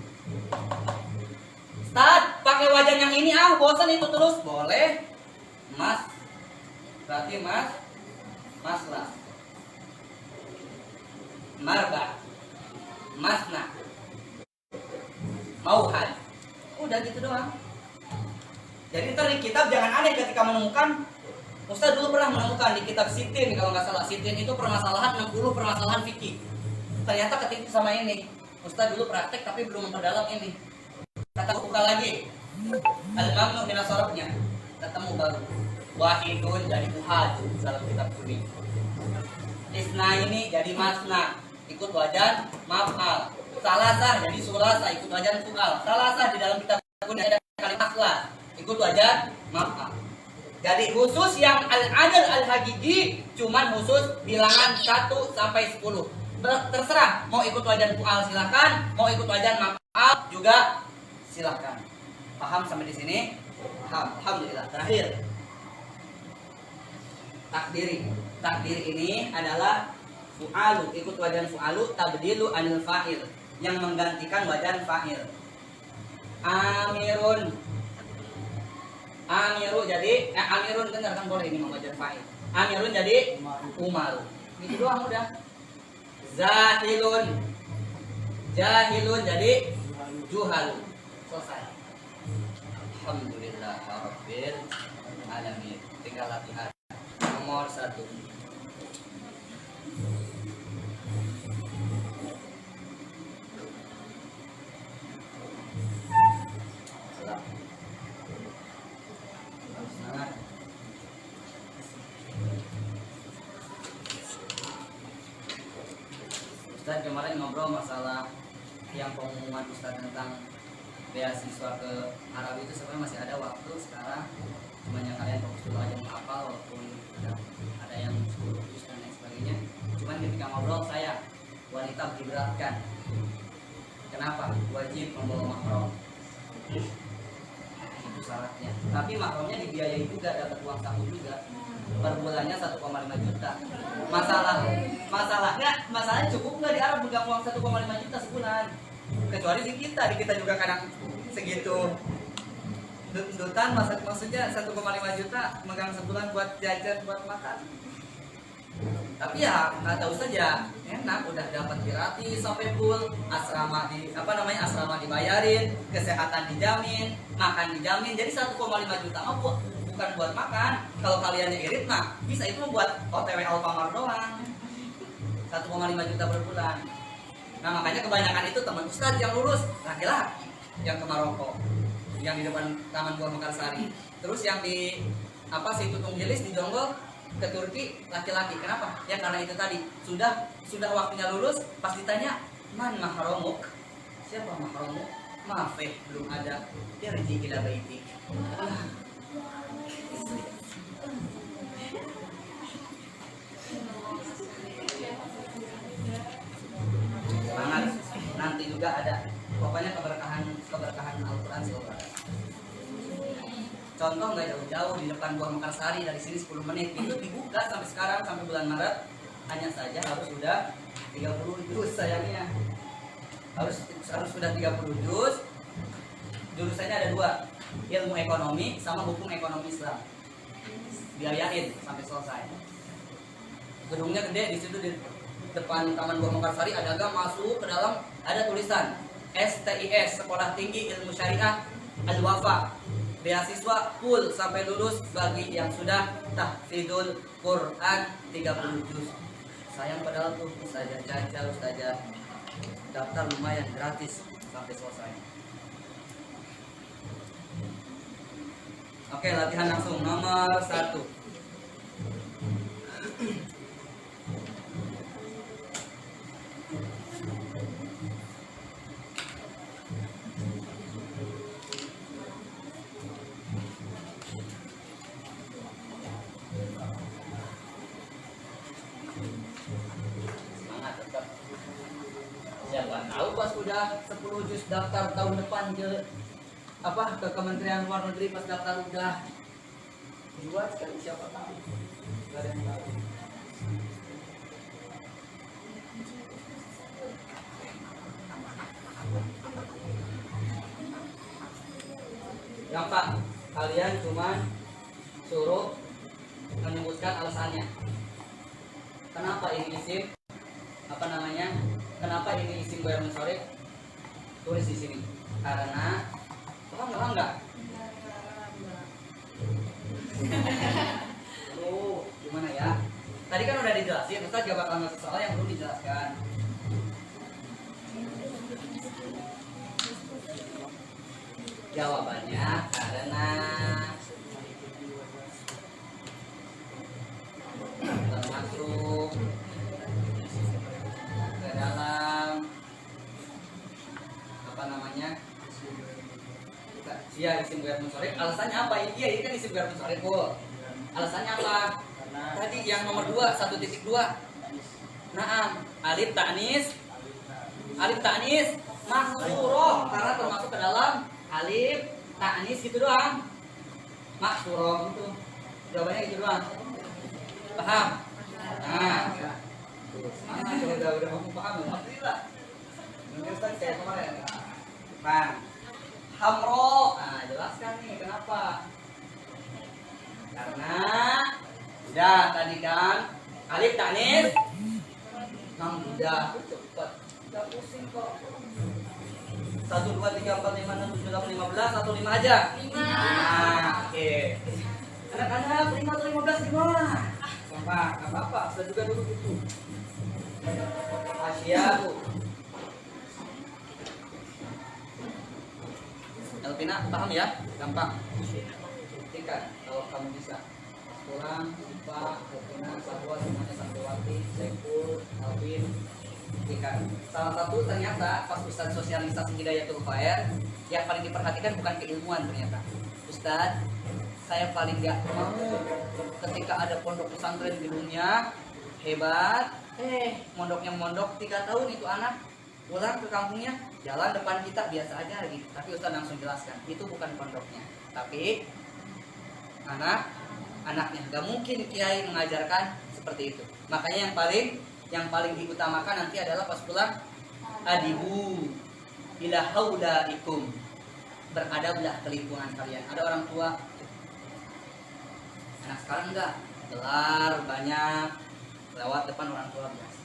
Ustaz, pakai wajan yang ini bosan itu terus. Boleh. Mas. Berarti maslah. Marba. Masna. Mauhad. Udah gitu doang. Jadi ntar di kitab jangan aneh ketika menemukan. Ustaz dulu pernah menemukan di kitab Sitin, kalau nggak salah Sitin itu permasalahan 60 permasalahan fikih. Ternyata ketika sama ini Ustaz dulu praktek tapi belum memperdalam ini. Kata buka lagi al-mamnu min asharabnya, ketemu baru wahidun jadi uhad dalam kitab kuning. Isna ini jadi masna, ikut wajan maf'al. Salasah jadi sulasa, ikut wajan fu'al. Salasah di dalam kitab kuning ada kalimat akhlas, ikut wajan maf'al. Jadi khusus yang al-adal al-hakiki cuman khusus bilangan 1 sampai 10. Terserah mau ikut wajan fu'al silakan, mau ikut wajan maf'al juga silakan. Paham sampai di sini? Paham. Alhamdulillah. Terakhir. Takdir ini amiru fu'alu, ikut wajan fu'alu, tabdilu anil fa'il, yang menggantikan wajan fa'il. Amiru jadi amirun, benar kan, boleh ini wajan fa'il. Amirun jadi umaru. Itu doang udah. Jahilun jadi juhalu. Selesai. Alhamdulillah rabbil alamin. Tinggal latihan. Nomor 1. Ustaz kemarin ngobrol masalah yang pengumuman Ustaz tentang beasiswa ke Arab itu sebenarnya masih ada waktu sekarang. Cuma yang kalian fokus dulu aja menghafal walaupun ada yang 10 juz dan lain sebagainya. Cuman ketika ngobrol saya wanita diberatkan. Kenapa? Wajib membawa mahram. Itu syaratnya. Tapi mahramnya dibiayai juga, dapat uang saku juga. Per bulannya 1,5 juta. Masalahnya cukup nggak di Arab pegang uang 1,5 juta sebulan? Kecuali di kita juga kadang segitu. Dutan maksudnya 1,5 juta megang sebulan buat jajan buat makan. Tapi ya nggak tahu saja, enak udah dapat gratis sampai full, asrama asrama dibayarin, kesehatan dijamin, makan dijamin. Jadi 1,5 juta mah bukan buat makan. Kalau kalian irit mah bisa itu buat OTW Alfamart doang. 1,5 juta per bulan. Nah makanya kebanyakan itu teman ustadz yang lulus laki-laki yang ke Maroko, yang di depan Taman Buah Mekarsari. Terus yang di si Tutung Jelis di Jonggol ke Turki laki-laki. Kenapa? Ya karena itu tadi sudah waktunya lulus, pas ditanya man mahromuk, siapa mahromuk? Maaf belum ada. Dia rezeki ila baiti. Semangat, nanti juga ada. Pokoknya keberkahan Al-Quran selalu ada. Contoh nggak jauh-jauh di depan Buah Mekarsari dari sini 10 menit itu dibuka sampai sekarang sampai bulan Maret, hanya saja harus sudah 30 juz sayangnya. Harus sudah 30 juz. Jurusannya ada 2, ilmu ekonomi sama hukum ekonomi Islam. Biayain sampai selesai. Gedungnya gede, di situ di depan Taman Buah Mekarsari ada gang masuk ke dalam, ada tulisan STIS Sekolah Tinggi Ilmu Syariah Al-Wafa. Beasiswa full sampai lulus bagi yang sudah tahfidzul Quran 30 juz. Sayang padahal tuh ustazah Caca, ustazah daftar lumayan gratis sampai selesai. Oke, latihan langsung nomor 1. Siapa tahu pas udah 10 juz daftar tahun depan ke Kementerian Luar Negeri, pas daftar udah dibuat sekali, siapa tahu. Gak ada yang tahu. Gampang, kalian cuma suruh menyebutkan alasannya. Kenapa ini isim? Kenapa ini isim ghair munsharif? Tulis di sini. Karena enggak. Gimana ya? Tadi kan udah dijelasin, Ustaz gak bakal ngasih soal yang belum dijelaskan. Jawabannya karena termasuk ke dalam ya isim ghair munsharif. Alasannya apa? Iya, ini kan isim ghair munsharif. Alasannya apa? Tadi yang nomor 2 1.2. Naam, alif ta'nis maksuroh, karena termasuk ke dalam alif ta'nis gitu doang. Maksuroh gitu. Jawabannya gitu doang. Paham? Nah, udah kamu paham, alhamdulillah. Mungkin saya kemarin. Paham? Hamro. Nah, jelaskan nih kenapa? Karena udah tadi kan alif ta'nis. Udah cepat. Enggak pusing kok. 1 2 3 4 5 6 7 8 15 atau 5 aja? 5. Nah, oke. Anak-anak 5 atau 15 gimana? Gampang, enggak apa-apa. Saya juga dulu gitu. Asia tuh. Elvina, paham ya? Gampang. Tingkat kalau kamu bisa. Pulang, Sipa, Elvina, Satwa, semuanya Satwati, Saiful, Alvin, tingkat. Salah satu ternyata pas Ustadz sosialisasi Hidayatul Khair, yang paling diperhatikan bukan keilmuan ternyata. Ustadz, saya paling gak mau ketika ada pondok pesantren gedungnya hebat, mondoknya mondok 3 tahun itu anak pulang ke kampungnya, jalan depan kita biasa aja gitu. Tapi Ustaz langsung jelaskan, itu bukan pondoknya, tapi anaknya. Gak mungkin kiai mengajarkan seperti itu. Makanya yang paling diutamakan nanti adalah pas pulang adibu ila haulaikum. beradablah ke lingkungan kalian. Ada orang tua, anak sekarang enggak, gelar banyak, lewat depan orang tua biasa.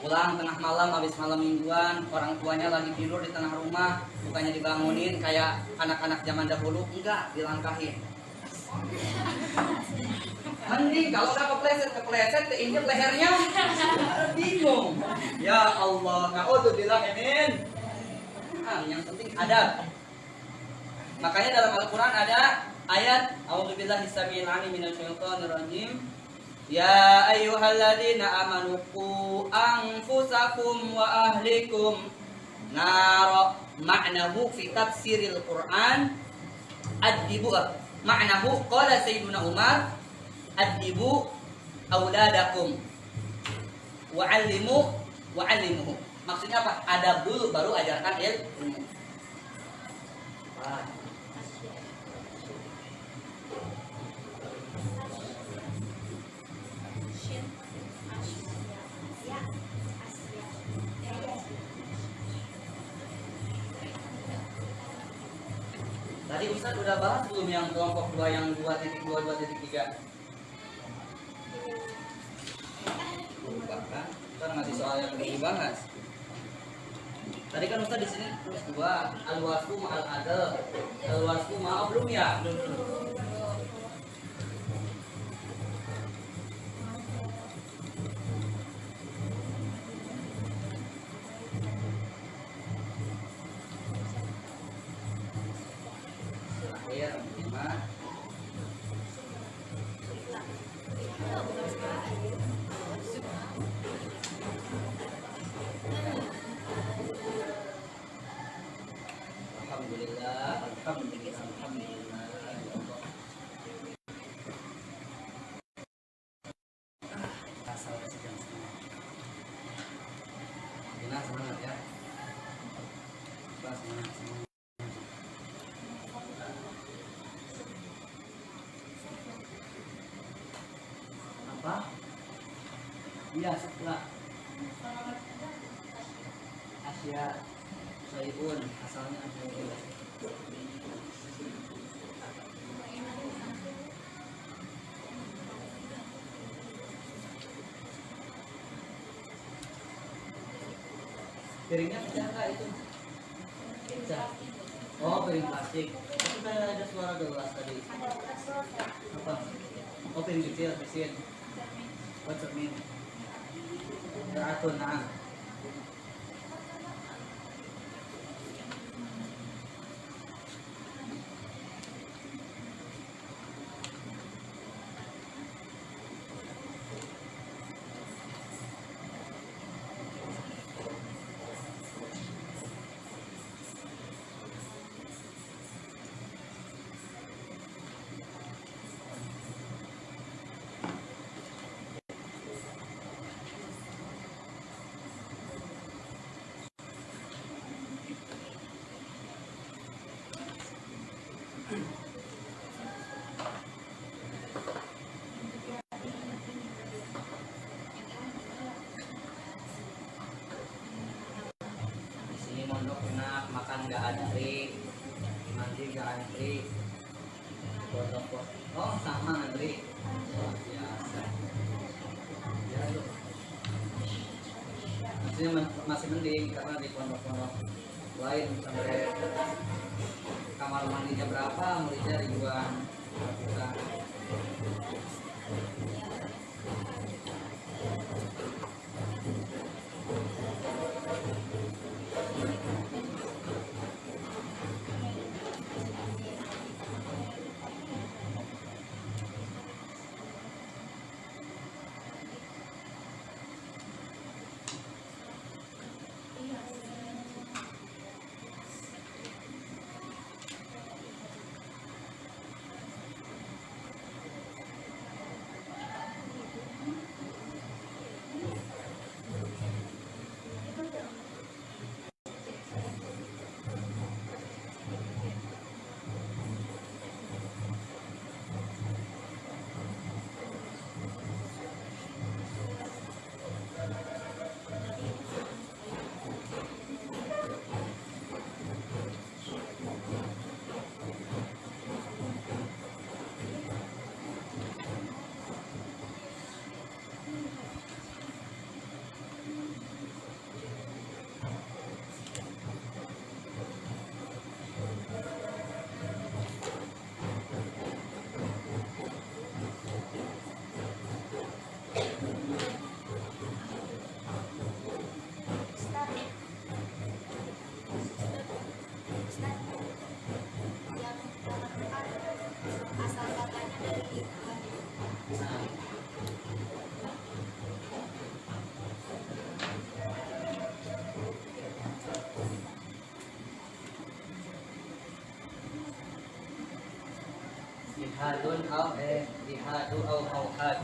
Pulang tengah malam, habis malam mingguan, orang tuanya lagi tidur di tengah rumah, bukannya dibangunin kayak anak-anak zaman dahulu, enggak, dilangkahin. Mending kalau udah kepleset, keinjek lehernya, bingung. Ya Allah, naudzubillah min. Yang penting adab. Makanya dalam Al-Quran ada ayat A'udzubillahi samil alim minasyaitonir rajim. Ya ayyuhalladzina amanu qu anfusakum wa ahlikum nar. Ma'nahu fi tafsiril Quran ad-dibu. Ma'nahu qala Sayyiduna Umar ad-dibu auladakum wa'allimuhu. Maksudnya apa? Adab dulu baru ajarkan ilmu. Tadi Ustaz udah bahas belum yang kelompok 2 yang 2.2 2.3? Lupa kan? Kita ngasih soal yang belum dibahas. Tadi kan Ustaz di sini tulis 2, al-wasfu ma'al adl. Al-wasfu maaf belum ya? Terakhir 5. Alhamdulillah. Asal sejam setengah. Dina semangat ya. Semangat. Apa? Iya setelah Asia Saibun asalnya Asia. Piringnya pecah nggak itu? Pecah. Oh, piring plastik. Tapi kayak ada suara gelas tadi. Apa? Oh, piring kecil, mesin. Oh, cermin. Teratur, nah. Makan nggak antri, mandi nggak antri, oh sama antri, oh, biasa. Ya, maksudnya masih mending karena di pondok-pondok lain sampai kamar mandinya berapa, muridnya ribuan, ratusan. Jihadun au jihadu au auhad.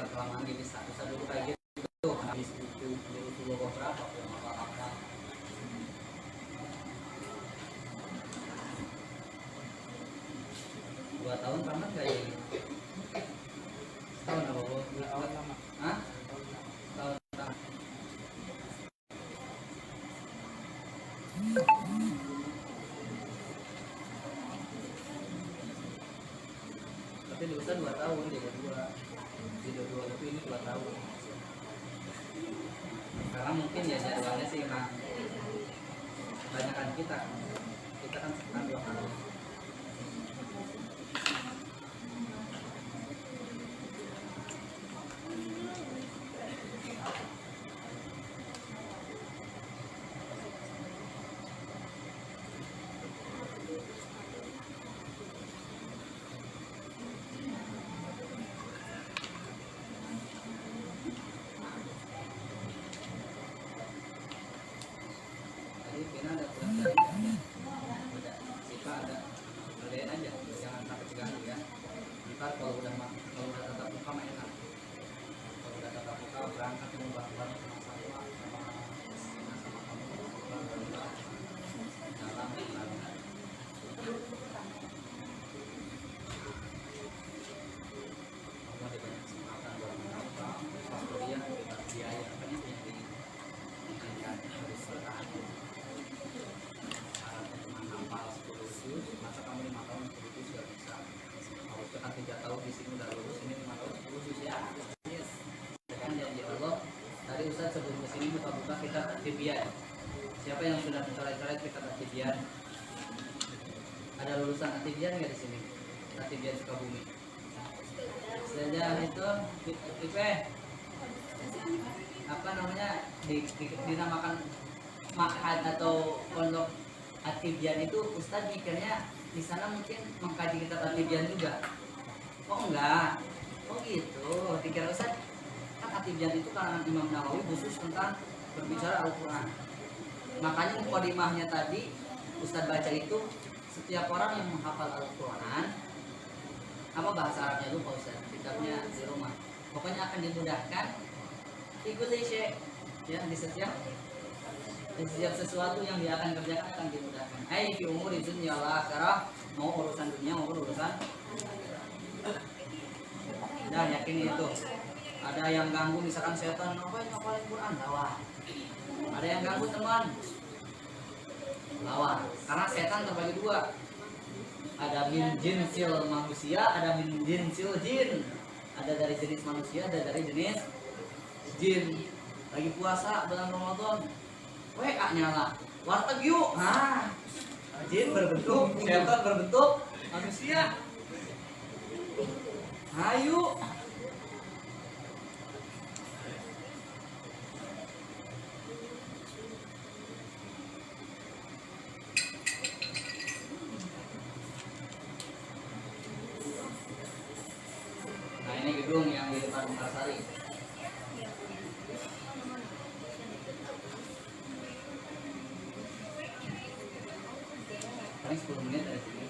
Kelamaan jadi status dulu kayak gitu habis itu jadi logo berapa apa-apa 2 tahun pernah nggak ya? Tahun apa bu? 2 tahun lama. Hah? Tahun lama. Tapi di usaha 2 tahun, jadi 2 itu ini 2 tahun. Karena mungkin ya jadwalnya sih emang kebanyakan kita kan sekarang 2 tahun. Kena ada kurang dari ada sifat ada kalian aja jangan sampai terganggu ya. Ntar kalau udah tatap muka mah enak. Kalau udah tatap muka berangkat mau bareng sama sama kamu dalam kamu ada banyak kesempatan buat menambah pas kuliah bebas biaya banyak yang diinginkan harus bertahan. Masa kamu 5 tahun itu sudah bisa harus tekan 3 tahun di sini udah lulus ini 5 tahun 10 juz ya yes. Dengan janji Allah tadi Ustaz sebelum kesini buka-buka kita tertibian. Siapa yang sudah mencoret-coret kita tertibian? Ada lulusan aktivian nggak di sini? Aktivian Sukabumi. Sejak itu IP apa namanya dinamakan ma'had atau pondok Atibian itu Ustadz mikirnya di sana mungkin mengkaji kitab Atibian juga. Oh enggak. Oh gitu. Dikira Ustadz kan Atibian itu karangan Imam Nawawi khusus tentang berbicara Al-Qur'an. Makanya mukadimahnya tadi Ustadz baca itu setiap orang yang menghafal Al-Qur'an apa bahasa Arabnya lupa Ustadz, kitabnya di rumah. Pokoknya akan dimudahkan ikut ya di setiap sesuatu yang dia akan kerjakan akan dimudahkan. Fi umuri dunya wal akhirah, mau urusan dunia maupun urusan. Nah, yakin itu. Ada yang ganggu misalkan setan, ngapain ngapalin Quran? Lawan. Ada yang ganggu teman. Lawan. Karena setan terbagi 2. Ada min jinsil manusia, ada min jinsil jin. Ada dari jenis manusia, ada dari jenis jin. Lagi puasa bulan Ramadan. WA nyala, warteg yuk. Nah, jin berbentuk, setan berbentuk manusia. Ayo. gedung yang di depan Mekarsari. Paling 10 menit dari sini.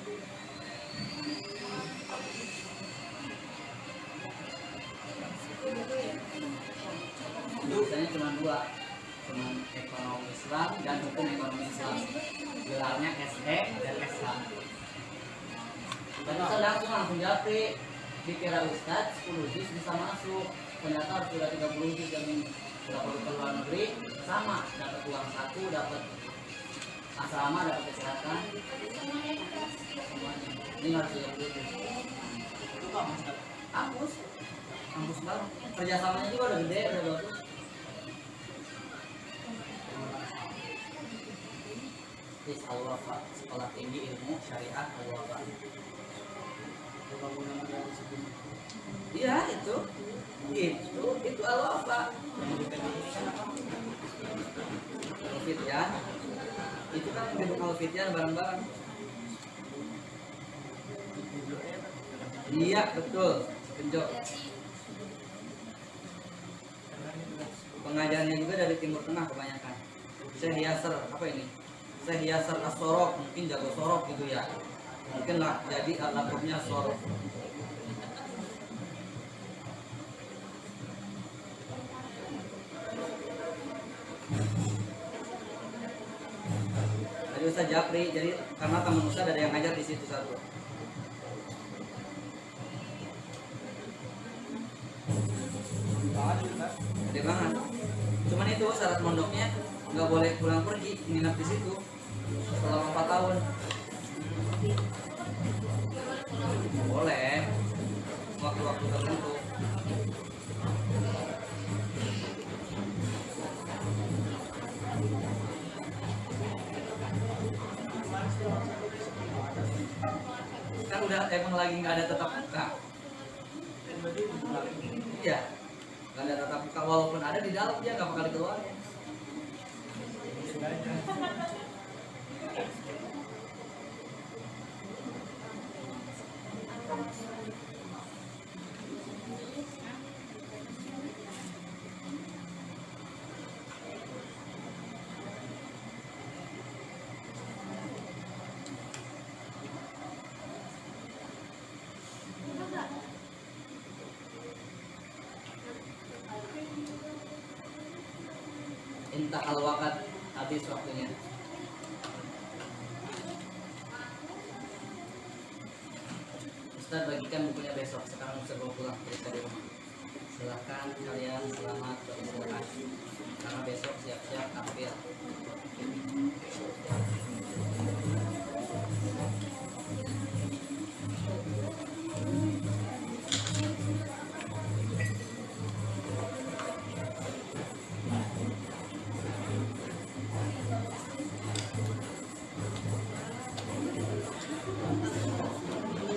Jurusannya cuma dua, cuma ekonomi Islam dan hukum ekonomi Islam. Gelarnya SE dan SH. Dan Ustaz langsung japri, dikira Ustaz 10 juz bisa masuk, ternyata harus sudah 30 juz yang ini. Dapat ke luar negeri sama, dapat uang saku, dapat asrama, dapat kesehatan. Ini harus 30 juz. Itu kampus baru. Kerjasamanya juga udah gede, udah bagus. Is Al-Wafa, Sekolah Tinggi Ilmu Syariah Al-Wafa. Iya itu Al-Wafa. Al-Fityan. Itu kan gedung Al-Fityan bareng-bareng. Iya betul, Kenjo. Pengajarnya juga dari Timur Tengah kebanyakan. Syekh Yasser, apa ini? Syekh Yasser As-Sorok, mungkin jago sorok gitu ya. Mungkin lah jadi laptopnya sorok. Jadi Ustaz Japri, jadi karena teman Ustaz ada yang ngajar di situ satu. Gede banget. Cuman itu syarat mondoknya nggak boleh pulang pergi, nginap di situ selama 4 tahun. Boleh waktu-waktu tertentu. Kan udah emang lagi nggak ada tetap muka. Iya, nggak ada tatap muka, walaupun ada di dalam dia nggak bakal dikeluarin. Intah al-wakat, habis waktunya. Ustaz bagikan bukunya besok, sekarang Ustaz bawa pulang periksa di rumah. Silahkan kalian selamat beristirahat, karena besok siap-siap tampil.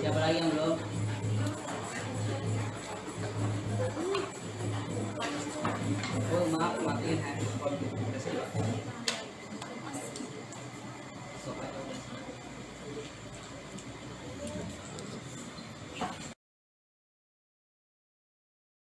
Siapa lagi yang belum? Oh maaf, matiin handphone.